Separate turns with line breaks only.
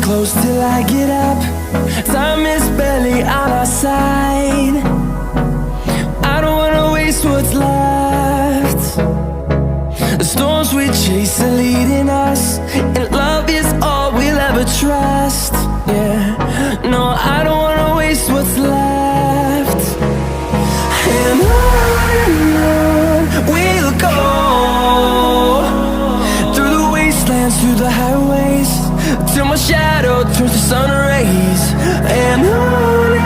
close till I get up. Time is barely on our side. I don't wanna waste what's left. The storms we chase are leading us, and love is all we'll ever trust. Yeah, no, I don't wanna waste what's left. And on we'll go, through the wastelands, through the highways, till my shadow turns to sun rays. And on